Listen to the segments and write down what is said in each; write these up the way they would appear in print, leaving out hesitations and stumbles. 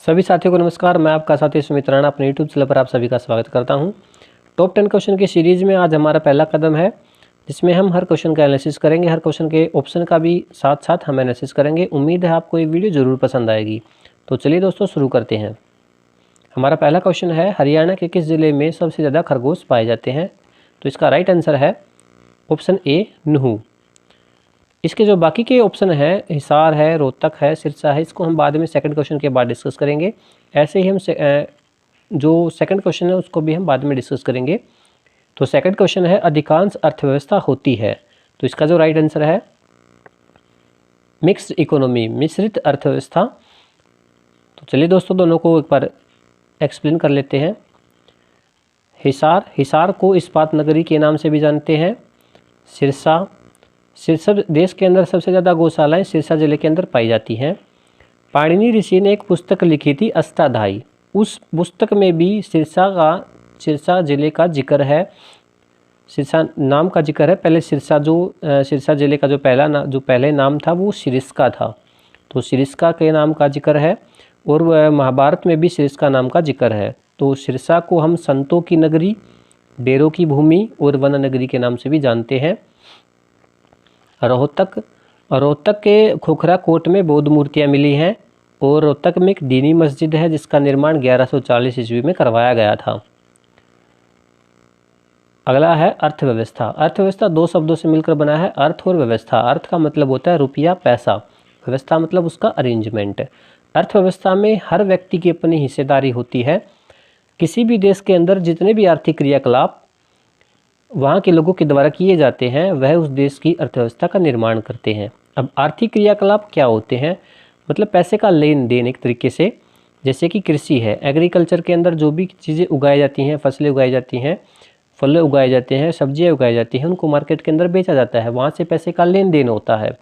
सभी साथियों को नमस्कार। मैं आपका साथी सुमित राणा अपने यूट्यूब चैनल पर आप सभी का स्वागत करता हूं। टॉप 10 क्वेश्चन की सीरीज़ में आज हमारा पहला कदम है, जिसमें हम हर क्वेश्चन का एनालिसिस करेंगे। हर क्वेश्चन के ऑप्शन का भी साथ साथ हम एनालिसिस करेंगे। उम्मीद है आपको ये वीडियो ज़रूर पसंद आएगी। तो चलिए दोस्तों शुरू करते हैं। हमारा पहला क्वेश्चन है, हरियाणा के किस ज़िले में सबसे ज़्यादा खरगोश पाए जाते हैं? तो इसका राइट आंसर है ऑप्शन ए, नुहू। इसके जो बाकी के ऑप्शन है, हिसार है, रोहतक है, सिरसा है, इसको हम बाद में सेकंड क्वेश्चन के बाद डिस्कस करेंगे। ऐसे ही हम जो सेकंड क्वेश्चन है उसको भी हम बाद में डिस्कस करेंगे। तो सेकंड क्वेश्चन है, अधिकांश अर्थव्यवस्था होती है। तो इसका जो राइट आंसर है मिक्स्ड इकोनॉमी, मिश्रित अर्थव्यवस्था। तो चलिए दोस्तों दोनों को एक बार एक्सप्लेन कर लेते हैं। हिसार को इस्पात नगरी के नाम से भी जानते हैं। सिरसा देश के अंदर सबसे ज़्यादा गौशालाएं सिरसा जिले के अंदर पाई जाती हैं। पाणिनि ऋषि ने एक पुस्तक लिखी थी अष्टाध्यायी। उस पुस्तक में भी सिरसा जिले का जिक्र है, सिरसा नाम का जिक्र है। पहले सिरसा जिले का जो पहले नाम था वो सिरिस्का था। तो सिरिस्का के नाम का जिक्र है और महाभारत में भी सिरिस्का नाम का जिक्र है। तो सिरसा को हम संतों की नगरी, डेरों की भूमि और वन नगरी के नाम से भी जानते हैं। रोहतक के खोखरा कोट में बौद्ध मूर्तियाँ मिली हैं और रोहतक में एक दीनी मस्जिद है जिसका निर्माण 1140 ईस्वी में करवाया गया था। अगला है अर्थव्यवस्था। अर्थव्यवस्था दो शब्दों से मिलकर बना है, अर्थ और व्यवस्था। अर्थ का मतलब होता है रुपया, पैसा। व्यवस्था मतलब उसका अरेंजमेंट। अर्थव्यवस्था में हर व्यक्ति की अपनी हिस्सेदारी होती है। किसी भी देश के अंदर जितने भी आर्थिक क्रियाकलाप वहाँ के लोगों के द्वारा किए जाते हैं वह उस देश की अर्थव्यवस्था का निर्माण करते हैं। अब आर्थिक क्रियाकलाप क्या होते हैं? मतलब पैसे का लेन देन एक तरीके से। जैसे कि कृषि है, एग्रीकल्चर के अंदर जो भी चीज़ें उगाई जाती हैं, फसलें उगाई जाती हैं, फल उगाए जाते हैं, सब्जियाँ उगाई जाती हैं, उनको मार्केट के अंदर बेचा जाता है, वहाँ से पैसे का लेन देन होता है।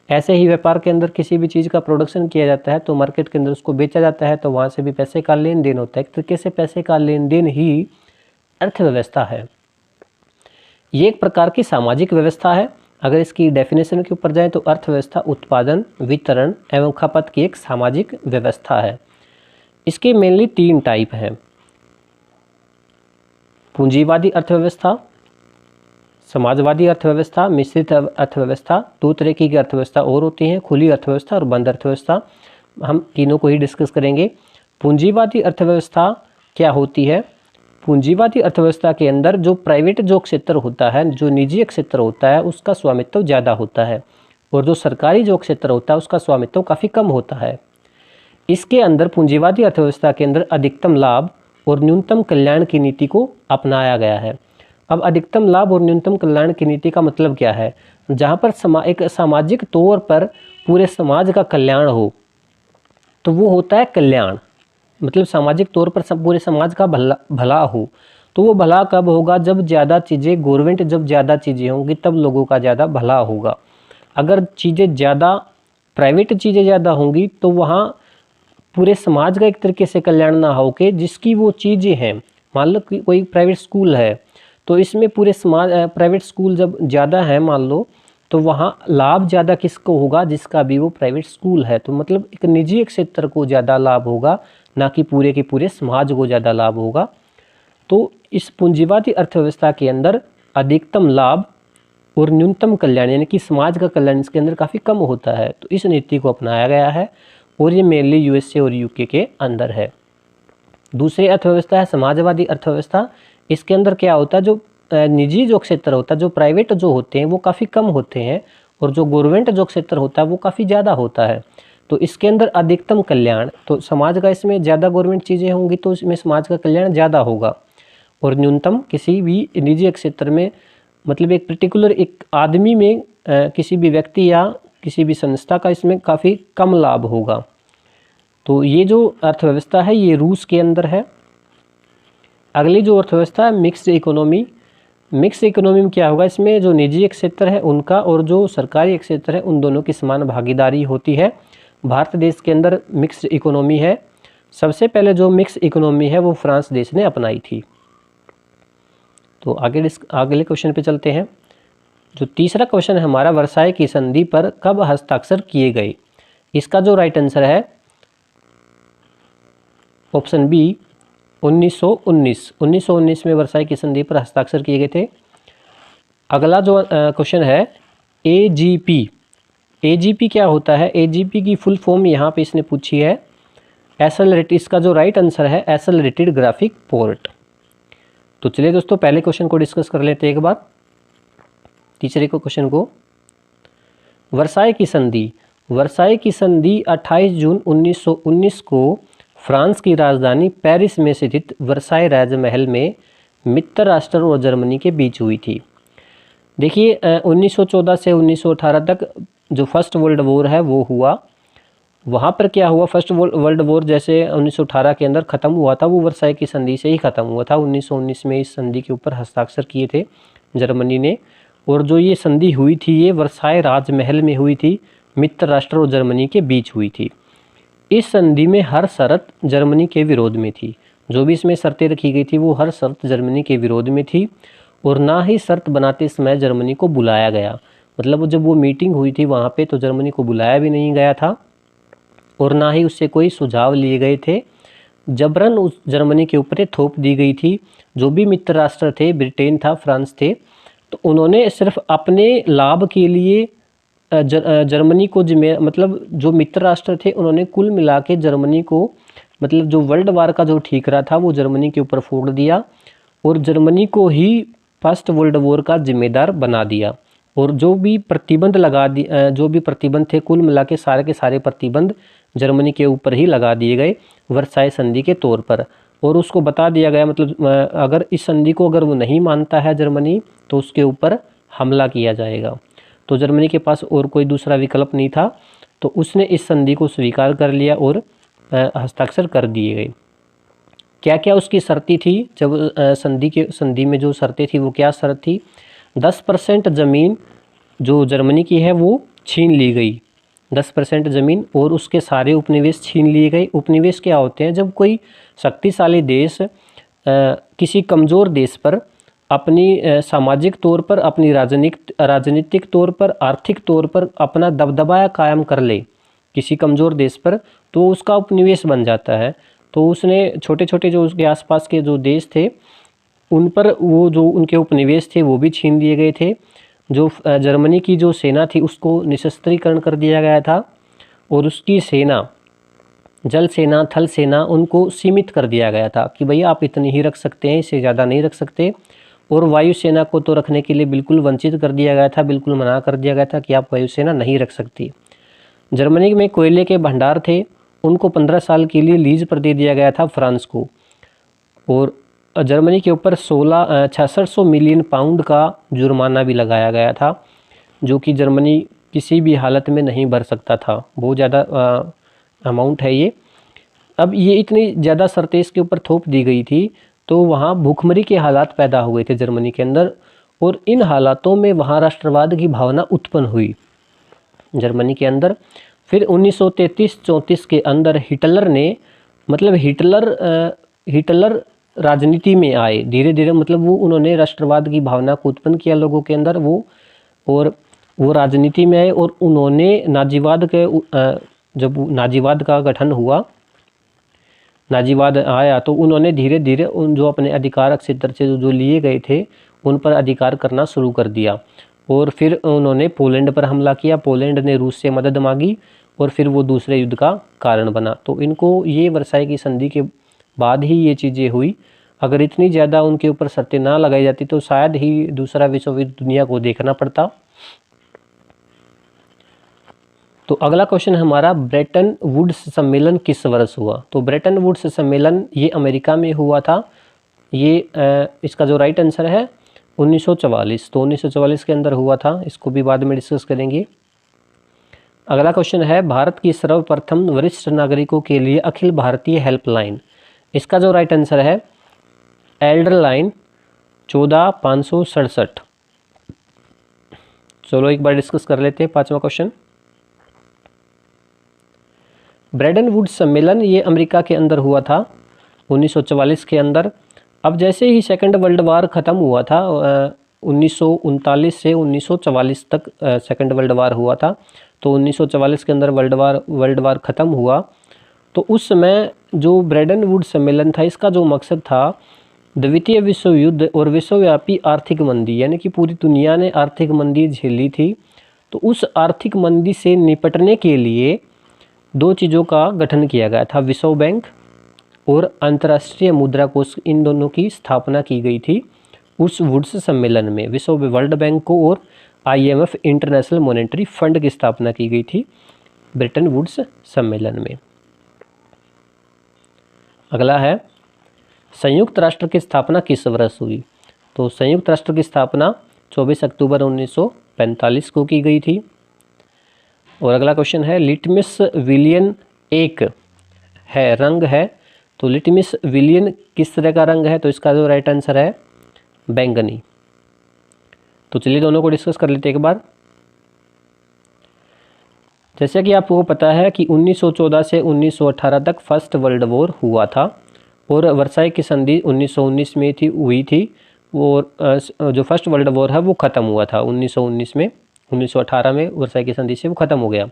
ऐसे ही व्यापार के अंदर किसी भी चीज़ का प्रोडक्शन किया जाता है तो मार्केट के अंदर उसको बेचा जाता है, तो वहाँ से भी पैसे का लेन देन होता है। एक तरीके से पैसे का लेन देन ही अर्थव्यवस्था है। ये एक प्रकार की सामाजिक व्यवस्था है। अगर इसकी डेफिनेशन के ऊपर जाएं तो अर्थव्यवस्था उत्पादन, वितरण एवं खपत की एक सामाजिक व्यवस्था है। इसके मेनली 3 टाइप हैं, पूंजीवादी अर्थव्यवस्था, समाजवादी अर्थव्यवस्था, मिश्रित अर्थव्यवस्था। 2 तरह की अर्थव्यवस्था और होती हैं, खुली अर्थव्यवस्था और बंद अर्थव्यवस्था। हम तीनों को ही डिस्कस करेंगे। पूंजीवादी अर्थव्यवस्था क्या होती है? पूंजीवादी अर्थव्यवस्था के अंदर जो प्राइवेट जो क्षेत्र होता है, जो निजी क्षेत्र होता है, उसका स्वामित्व ज़्यादा होता है और जो सरकारी जो क्षेत्र होता है उसका स्वामित्व काफ़ी कम होता है। इसके अंदर पूंजीवादी अर्थव्यवस्था के अंदर अधिकतम लाभ और न्यूनतम कल्याण की नीति को अपनाया गया है। अब अधिकतम लाभ और न्यूनतम कल्याण की नीति का मतलब क्या है? जहाँ पर एक सामाजिक तौर पर पूरे समाज का कल्याण हो तो वो होता है कल्याण। मतलब सामाजिक तौर पर पूरे समाज का भला हो। तो वो भला कब होगा? जब ज़्यादा चीज़ें गवर्नमेंट, जब ज़्यादा चीज़ें होंगी तब लोगों का ज़्यादा भला होगा। अगर चीज़ें ज़्यादा, प्राइवेट चीज़ें ज़्यादा होंगी तो वहाँ पूरे समाज का एक तरीके से कल्याण ना हो के जिसकी वो चीज़ें हैं। मान लो कि कोई प्राइवेट स्कूल है तो इसमें पूरे समाज, प्राइवेट स्कूल जब ज़्यादा है मान लो, तो वहाँ लाभ ज़्यादा किसको होगा? जिसका भी वो प्राइवेट स्कूल है। तो मतलब एक निजी क्षेत्र को ज़्यादा लाभ होगा, ना कि पूरे के पूरे समाज को ज़्यादा लाभ होगा। तो इस पूंजीवादी अर्थव्यवस्था के अंदर अधिकतम लाभ और न्यूनतम कल्याण यानी कि समाज का कल्याण इसके अंदर काफ़ी कम होता है। तो इस नीति को अपनाया गया है और ये मेनली यूएसए और यूके के अंदर है। दूसरी अर्थव्यवस्था है समाजवादी अर्थव्यवस्था। इसके अंदर क्या होता है? जो निजी जो क्षेत्र होता है, जो प्राइवेट जो होते हैं वो काफ़ी कम होते हैं और जो गवर्नमेंट जो क्षेत्र होता है वो काफ़ी ज़्यादा होता है। तो इसके अंदर अधिकतम कल्याण, तो समाज का इसमें ज़्यादा गवर्नमेंट चीज़ें होंगी तो इसमें समाज का कल्याण ज़्यादा होगा। और न्यूनतम किसी भी निजी क्षेत्र में, मतलब एक पर्टिकुलर एक आदमी में, किसी भी व्यक्ति या किसी भी संस्था का इसमें काफ़ी कम लाभ होगा। तो ये जो अर्थव्यवस्था है ये रूस के अंदर है। अगली जो अर्थव्यवस्था है मिक्स्ड इकोनॉमी। मिक्स्ड इकोनॉमी में क्या होगा? इसमें जो निजी क्षेत्र है उनका और जो सरकारी क्षेत्र है उन दोनों की समान भागीदारी होती है। भारत देश के अंदर मिक्स्ड इकोनॉमी है। सबसे पहले जो मिक्स्ड इकोनॉमी है वो फ्रांस देश ने अपनाई थी। तो अगले क्वेश्चन पे चलते हैं। जो तीसरा क्वेश्चन है हमारा, वर्साई की संधि पर कब हस्ताक्षर किए गए? इसका जो राइट आंसर है ऑप्शन बी 1919 में वर्साई की संधि पर हस्ताक्षर किए गए थे। अगला जो क्वेश्चन है एजीपी क्या होता है? एजीपी की फुल फॉर्म यहाँ पे इसने पूछी है एक्सेलरेटेड, इसका जो राइट आंसर है एक्सेलरेटेड ग्राफिक पोर्ट। तो चलिए दोस्तों पहले क्वेश्चन को डिस्कस कर लेते हैं एक बार, तीसरे को क्वेश्चन को। वर्साई की संधि 28 जून 1919 को फ्रांस की राजधानी पेरिस में स्थित वर्साई राजमहल में मित्र राष्ट्र और जर्मनी के बीच हुई थी। देखिए 1914 से 1918 तक जो फर्स्ट वर्ल्ड वॉर है वो हुआ। वहाँ पर क्या हुआ, फर्स्ट वर्ल्ड वॉर जैसे 1918 के अंदर ख़त्म हुआ था वो वर्साई की संधि से ही ख़त्म हुआ था। 1919 में इस संधि के ऊपर हस्ताक्षर किए थे जर्मनी ने, और जो ये संधि हुई थी ये वर्साई राजमहल में हुई थी, मित्र राष्ट्र और जर्मनी के बीच हुई थी। इस संधि में हर शर्त जर्मनी के विरोध में थी, जो भी इसमें शर्तें रखी गई थी वो हर शर्त जर्मनी के विरोध में थी, और ना ही शर्त बनाते समय जर्मनी को बुलाया गया। मतलब जब वो मीटिंग हुई थी वहाँ पे तो जर्मनी को बुलाया भी नहीं गया था, और ना ही उससे कोई सुझाव लिए गए थे। जबरन उस जर्मनी के ऊपर थोप दी गई थी। जो भी मित्र राष्ट्र थे, ब्रिटेन था, फ्रांस थे, तो उन्होंने सिर्फ अपने लाभ के लिए जर्मनी को मतलब जो मित्र राष्ट्र थे उन्होंने कुल मिला के जर्मनी को, मतलब जो वर्ल्ड वार का जो ठीकरा था वो जर्मनी के ऊपर फोड़ दिया, और जर्मनी को ही फर्स्ट वर्ल्ड वॉर का जिम्मेदार बना दिया। और जो भी प्रतिबंध जो भी प्रतिबंध थे कुल मिला के सारे प्रतिबंध जर्मनी के ऊपर ही लगा दिए गए वर्साई संधि के तौर पर। और उसको बता दिया गया, मतलब अगर इस संधि को अगर वो नहीं मानता है जर्मनी तो उसके ऊपर हमला किया जाएगा। तो जर्मनी के पास और कोई दूसरा विकल्प नहीं था, तो उसने इस संधि को स्वीकार कर लिया और हस्ताक्षर कर दिए गए। क्या क्या उसकी शर्तें थी जब संधि में जो शर्तें थी वो क्या शर्त थी? 10% ज़मीन जो जर्मनी की है वो छीन ली गई, 10% ज़मीन, और उसके सारे उपनिवेश छीन लिए गए। उपनिवेश क्या होते हैं? जब कोई शक्तिशाली देश किसी कमज़ोर देश पर अपनी सामाजिक तौर पर, अपनी राजनीतिक तौर पर, आर्थिक तौर पर अपना दबदबा कायम कर ले किसी कमज़ोर देश पर, तो उसका उपनिवेश बन जाता है। तो उसने छोटे छोटे जो उसके आसपास के जो देश थे उन पर वो जो उनके उपनिवेश थे वो भी छीन लिए गए थे। जो जर्मनी की जो सेना थी उसको निशस्त्रीकरण कर दिया गया था, और उसकी सेना, जल सेना, थल सेना, उनको सीमित कर दिया गया था कि भैया आप इतनी ही रख सकते हैं, इससे ज़्यादा नहीं रख सकते। और वायुसेना को तो रखने के लिए बिल्कुल वंचित कर दिया गया था, बिल्कुल मना कर दिया गया था कि आप वायुसेना नहीं रख सकती। जर्मनी में कोयले के भंडार थे, उनको 15 साल के लिए लीज पर दे दिया गया था फ्रांस को, और जर्मनी के ऊपर 6600 मिलियन पाउंड का जुर्माना भी लगाया गया था, जो कि जर्मनी किसी भी हालत में नहीं भर सकता था। बहुत ज़्यादा अमाउंट है ये। अब ये इतनी ज़्यादा शर्तें इसके ऊपर थोप दी गई थी तो वहाँ भूखमरी के हालात पैदा हुए थे जर्मनी के अंदर, और इन हालातों में वहाँ राष्ट्रवाद की भावना उत्पन्न हुई जर्मनी के अंदर। फिर 1933-34 के अंदर हिटलर ने, मतलब हिटलर राजनीति में आए धीरे धीरे, मतलब वो उन्होंने राष्ट्रवाद की भावना को उत्पन्न किया लोगों के अंदर, वो राजनीति में आए, और उन्होंने जब नाजीवाद का गठन हुआ, नाजीवाद आया, तो उन्होंने धीरे धीरे उन जो अपने अधिकार क्षेत्र से जो लिए गए थे उन पर अधिकार करना शुरू कर दिया। और फिर उन्होंने पोलैंड पर हमला किया, पोलैंड ने रूस से मदद मांगी, और फिर वो दूसरे युद्ध का कारण बना। तो इनको ये वर्साई की संधि के बाद ही ये चीज़ें हुई। अगर इतनी ज़्यादा उनके ऊपर शर्तें ना लगाई जाती तो शायद ही दूसरा विश्व युद्ध दुनिया को देखना पड़ता। तो अगला क्वेश्चन हमारा, ब्रेटन वुड्स सम्मेलन किस वर्ष हुआ? तो ब्रेटन वुड्स सम्मेलन ये अमेरिका में हुआ था। ये इसका जो राइट आंसर है 1944, तो 1944 के अंदर हुआ था। इसको भी बाद में डिस्कस करेंगे। अगला क्वेश्चन है, भारत की सर्वप्रथम वरिष्ठ नागरिकों के लिए अखिल भारतीय हेल्पलाइन, इसका जो राइट आंसर है एल्डर लाइन 14567। चलो एक बार डिस्कस कर लेते हैं। पांचवा क्वेश्चन, ब्रेटन वुड्स सम्मेलन ये अमेरिका के अंदर हुआ था 1944 के अंदर। अब जैसे ही सेकंड वर्ल्ड वार ख़त्म हुआ था, 1939 से 1944 तक सेकंड वर्ल्ड वार हुआ था, तो 1944 के अंदर वर्ल्ड वार ख़त्म हुआ, तो उस समय जो ब्रेटन वुड्स सम्मेलन था, इसका जो मकसद था द्वितीय विश्व युद्ध और विश्वव्यापी आर्थिक मंदी, यानी कि पूरी दुनिया ने आर्थिक मंदी झेली थी, तो उस आर्थिक मंदी से निपटने के लिए दो चीज़ों का गठन किया गया था, विश्व बैंक और अंतर्राष्ट्रीय मुद्रा कोष, इन दोनों की स्थापना की गई थी उस वुड्स सम्मेलन में। वर्ल्ड बैंक को और IMF इंटरनेशनल मॉनेटरी फंड की स्थापना की गई थी ब्रेटन वुड्स सम्मेलन में। अगला है, संयुक्त राष्ट्र की स्थापना किस वर्ष हुई? तो संयुक्त राष्ट्र की स्थापना 24 अक्टूबर 1945 को की गई थी। और अगला क्वेश्चन है, लिटमस विलियन एक है रंग है, तो लिटमस विलियन किस तरह का रंग है? तो इसका जो राइट आंसर है बैंगनी। तो चलिए दोनों को डिस्कस कर लेते हैं एक बार। जैसे कि आपको पता है कि 1914 से 1918 तक फर्स्ट वर्ल्ड वॉर हुआ था और वर्साई की संधि 1919 में हुई थी। और जो फर्स्ट वर्ल्ड वॉर है वो ख़त्म हुआ था 1919 में, 1918 में वर्साई की संधि से वो ख़त्म हो गया।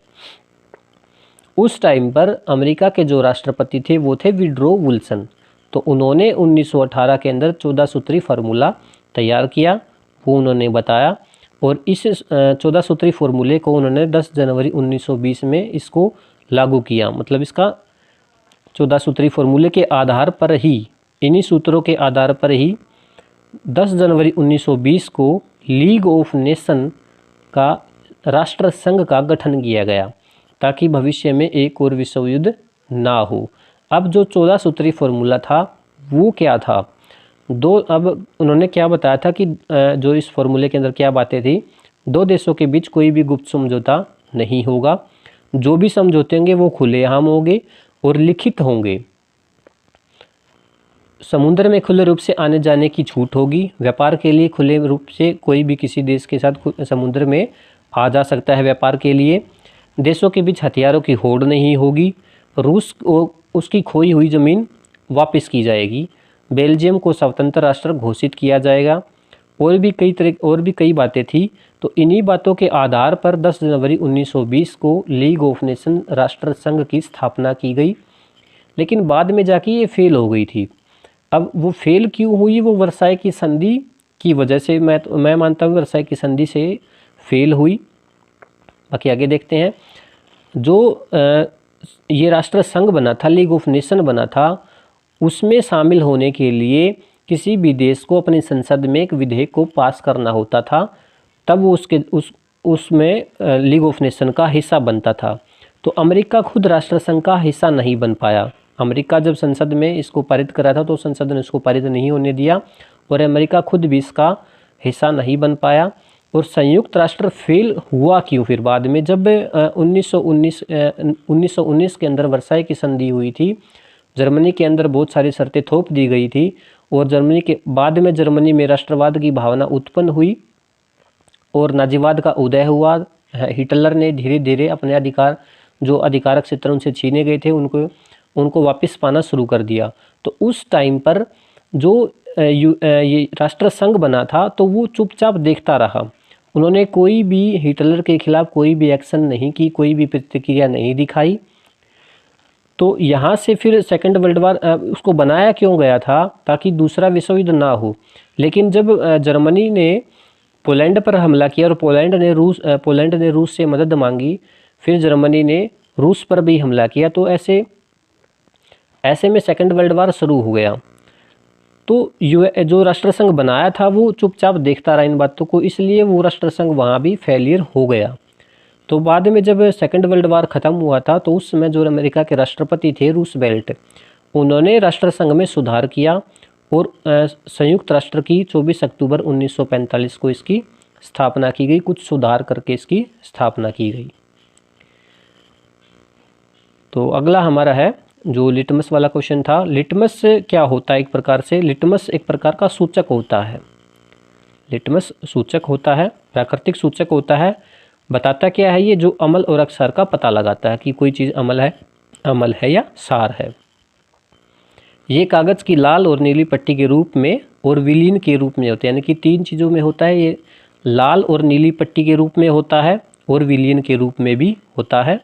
उस टाइम पर अमेरिका के जो राष्ट्रपति थे वो थे वुडरो विल्सन। तो उन्होंने 1918 के अंदर 14 सूत्री फार्मूला तैयार किया, वो उन्होंने बताया, और इस 14 सूत्री फार्मूले को उन्होंने 10 जनवरी 1920 में इसको लागू किया। मतलब इसका 14 सूत्री फार्मूले के आधार पर ही, इन्हीं सूत्रों के आधार पर ही 10 जनवरी 1920 को लीग ऑफ नेशन का राष्ट्र संघ का गठन किया गया ताकि भविष्य में एक और विश्व युद्ध ना हो। अब जो 14 सूत्री फार्मूला था वो क्या था? अब उन्होंने क्या बताया था कि जो इस फार्मूले के अंदर क्या बातें थी, दो देशों के बीच कोई भी गुप्त समझौता नहीं होगा, जो भी समझौते होंगे वो खुलेआम होंगे और लिखित होंगे, समुद्र में खुले रूप से आने जाने की छूट होगी, व्यापार के लिए खुले रूप से कोई भी किसी देश के साथ समुद्र में आ जा सकता है व्यापार के लिए, देशों के बीच हथियारों की होड़ नहीं होगी, रूस को उसकी खोई हुई ज़मीन वापस की जाएगी, बेल्जियम को स्वतंत्र राष्ट्र घोषित किया जाएगा, और भी कई बातें थी। तो इन्हीं बातों के आधार पर 10 जनवरी 1920 को लीग ऑफ नेशन राष्ट्र संघ की स्थापना की गई, लेकिन बाद में जाके ये फेल हो गई थी। अब वो फेल क्यों हुई? वो वर्साई की संधि की वजह से, मैं मानता हूँ वर्साई की संधि से फेल हुई। बाकी आगे देखते हैं। जो ये राष्ट्र संघ बना था, लीग ऑफ नेशन बना था, उसमें शामिल होने के लिए किसी भी देश को अपनी संसद में एक विधेयक को पास करना होता था, तब वो उसमें लीग ऑफ नेशन का हिस्सा बनता था। तो अमेरिका खुद राष्ट्र संघ का हिस्सा नहीं बन पाया। अमेरिका जब संसद में इसको पारित करा था तो संसद ने इसको पारित नहीं होने दिया, और अमेरिका खुद भी इसका हिस्सा नहीं बन पाया। और संयुक्त राष्ट्र फेल हुआ क्यों फिर बाद में? जब 1919 के अंदर वर्साई की संधि हुई थी, जर्मनी के अंदर बहुत सारी शर्तें थोप दी गई थी, और जर्मनी के बाद में जर्मनी में राष्ट्रवाद की भावना उत्पन्न हुई और नाजीवाद का उदय हुआ। हिटलर ने धीरे धीरे अपने जो अधिकारक क्षेत्र उनसे छीने गए थे उनको वापस पाना शुरू कर दिया। तो उस टाइम पर जो ये राष्ट्र संघ बना था तो वो चुपचाप देखता रहा। उन्होंने कोई भी हिटलर के खिलाफ कोई भी एक्शन नहीं की, कोई भी प्रतिक्रिया नहीं दिखाई। तो यहाँ से फिर सेकंड वर्ल्ड वॉर उसको बनाया क्यों गया था? ताकि दूसरा विश्व युद्ध ना हो। लेकिन जब जर्मनी ने पोलैंड पर हमला किया और पोलैंड ने रूस से मदद मांगी, फिर जर्मनी ने रूस पर भी हमला किया, तो ऐसे में सेकंड वर्ल्ड वॉर शुरू हो गया। तो जो राष्ट्र संघ बनाया था वो चुपचाप देखता रहा इन बातों को, इसलिए वो राष्ट्र संघ वहाँ भी फेलियर हो गया। तो बाद में जब सेकंड वर्ल्ड वॉर ख़त्म हुआ था तो उस समय जो अमेरिका के राष्ट्रपति थे रूसवेल्ट, उन्होंने राष्ट्र संघ में सुधार किया और संयुक्त राष्ट्र की 24 अक्टूबर 1945 को इसकी स्थापना की गई। कुछ सुधार करके इसकी स्थापना की गई। तो अगला हमारा है जो लिटमस वाला क्वेश्चन था। लिटमस क्या होता है? एक प्रकार से लिटमस एक प्रकार का सूचक होता है। लिटमस सूचक होता है, प्राकृतिक सूचक होता है। बताता क्या है? ये जो अम्ल और अक्षार का पता लगाता है कि कोई चीज़ अम्ल है या सार है। ये कागज़ की लाल और नीली पट्टी के रूप में और विलीन के रूप में होते हैं, यानी कि तीन चीज़ों में होता है। ये लाल और नीली पट्टी के रूप में होता है और विलीन के रूप में भी होता है।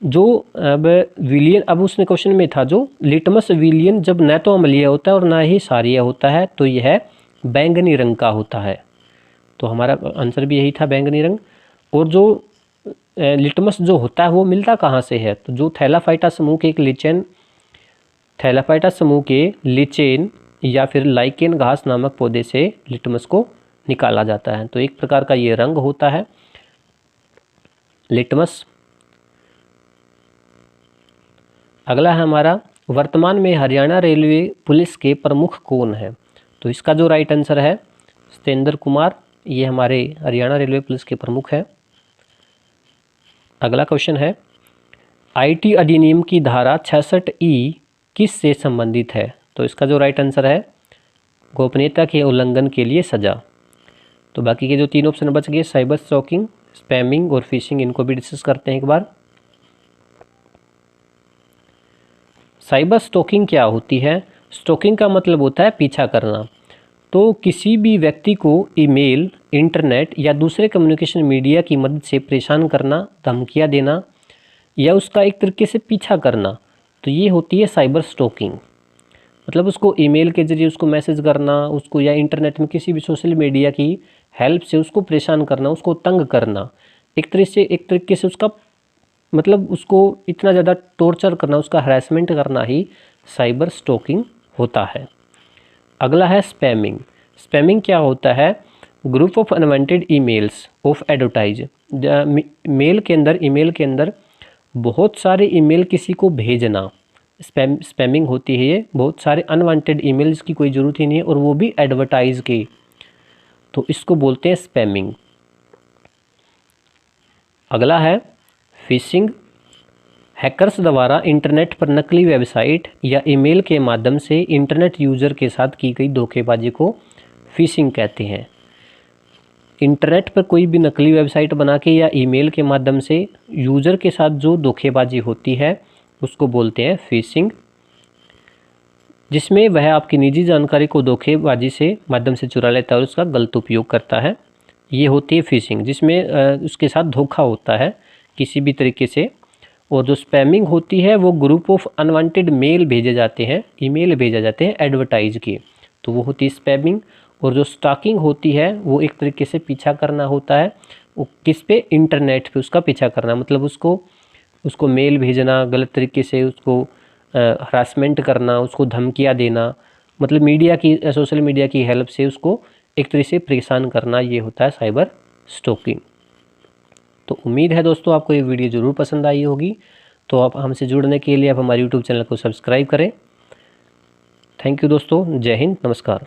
जो अब विलियन, अब उसने क्वेश्चन में था जो लिटमस विलियन जब न तो अम्लीय होता है और ना ही क्षारीय होता है तो यह बैंगनी रंग का होता है। तो हमारा आंसर भी यही था, बैंगनी रंग। और जो लिटमस जो होता है वो मिलता कहाँ से है, तो जो थैलाफाइटा समूह के एक लिचेन, थैलाफाइटा समूह के लिचेन या फिर लाइकेन घास नामक पौधे से लिटमस को निकाला जाता है। तो एक प्रकार का ये रंग होता है लिटमस। अगला है हमारा, वर्तमान में हरियाणा रेलवे पुलिस के प्रमुख कौन है। तो इसका जो राइट आंसर है सत्येंद्र कुमार, ये हमारे हरियाणा रेलवे पुलिस के प्रमुख हैं। अगला क्वेश्चन है, आईटी अधिनियम की धारा 66E किस से संबंधित है। तो इसका जो राइट आंसर है गोपनीयता के उल्लंघन के लिए सजा। तो बाकी के जो 3 ऑप्शन बच गए, साइबर स्टॉकिंग, स्पैमिंग और फिशिंग, इनको भी डिस्कस करते हैं एक बार। साइबर स्टॉकिंग क्या होती है। स्टॉकिंग का मतलब होता है पीछा करना। तो किसी भी व्यक्ति को ईमेल, इंटरनेट या दूसरे कम्युनिकेशन मीडिया की मदद से परेशान करना, धमकियां देना या उसका एक तरीके से पीछा करना, तो ये होती है साइबर स्टॉकिंग। मतलब उसको ईमेल के जरिए उसको मैसेज करना, उसको या इंटरनेट में किसी भी सोशल मीडिया की हेल्प से उसको परेशान करना, उसको तंग करना, एक तरीके से उसका मतलब उसको इतना ज़्यादा टॉर्चर करना, उसका हरासमेंट करना ही साइबर स्टॉकिंग होता है। अगला है स्पैमिंग। स्पैमिंग क्या होता है, group of unwanted emails of advertise. Email के अंदर बहुत सारे ईमेल किसी को भेजना, स्पैमिंग होती है ये। बहुत सारे अनवांटेड ईमेल्स की कोई ज़रूरत ही नहीं है और वो भी एडवर्टाइज के, तो इसको बोलते हैं स्पैमिंग। अगला है फिशिंग। हैकर्स द्वारा इंटरनेट पर नकली वेबसाइट या ईमेल के माध्यम से इंटरनेट यूज़र के साथ की गई धोखेबाजी को फिशिंग कहते हैं। इंटरनेट पर कोई भी नकली वेबसाइट बना के या ईमेल के माध्यम से यूज़र के साथ जो धोखेबाजी होती है उसको बोलते हैं फिशिंग, जिसमें वह आपकी निजी जानकारी को धोखेबाजी से माध्यम से चुरा लेता है और उसका गलत उपयोग करता है। ये होती है फिशिंग, जिसमें उसके साथ धोखा होता है किसी भी तरीके से। और जो स्पैमिंग होती है वो ग्रुप ऑफ अनवांटेड मेल भेजे जाते हैं, ईमेल भेजे जाते हैं एडवर्टाइज के, तो वो होती है स्पैमिंग। और जो स्टॉकिंग होती है वो एक तरीके से पीछा करना होता है, वो किस पे, इंटरनेट पे उसका पीछा करना, मतलब उसको मेल भेजना, गलत तरीके से उसको हरासमेंट करना, उसको धमकियाँ देना, मतलब सोशल मीडिया की हेल्प से उसको एक तरीके से परेशान करना, ये होता है साइबर स्टॉकिंग। तो उम्मीद है दोस्तों आपको ये वीडियो ज़रूर पसंद आई होगी। तो आप हमसे जुड़ने के लिए आप हमारे यूट्यूब चैनल को सब्सक्राइब करें। थैंक यू दोस्तों, जय हिंद, नमस्कार।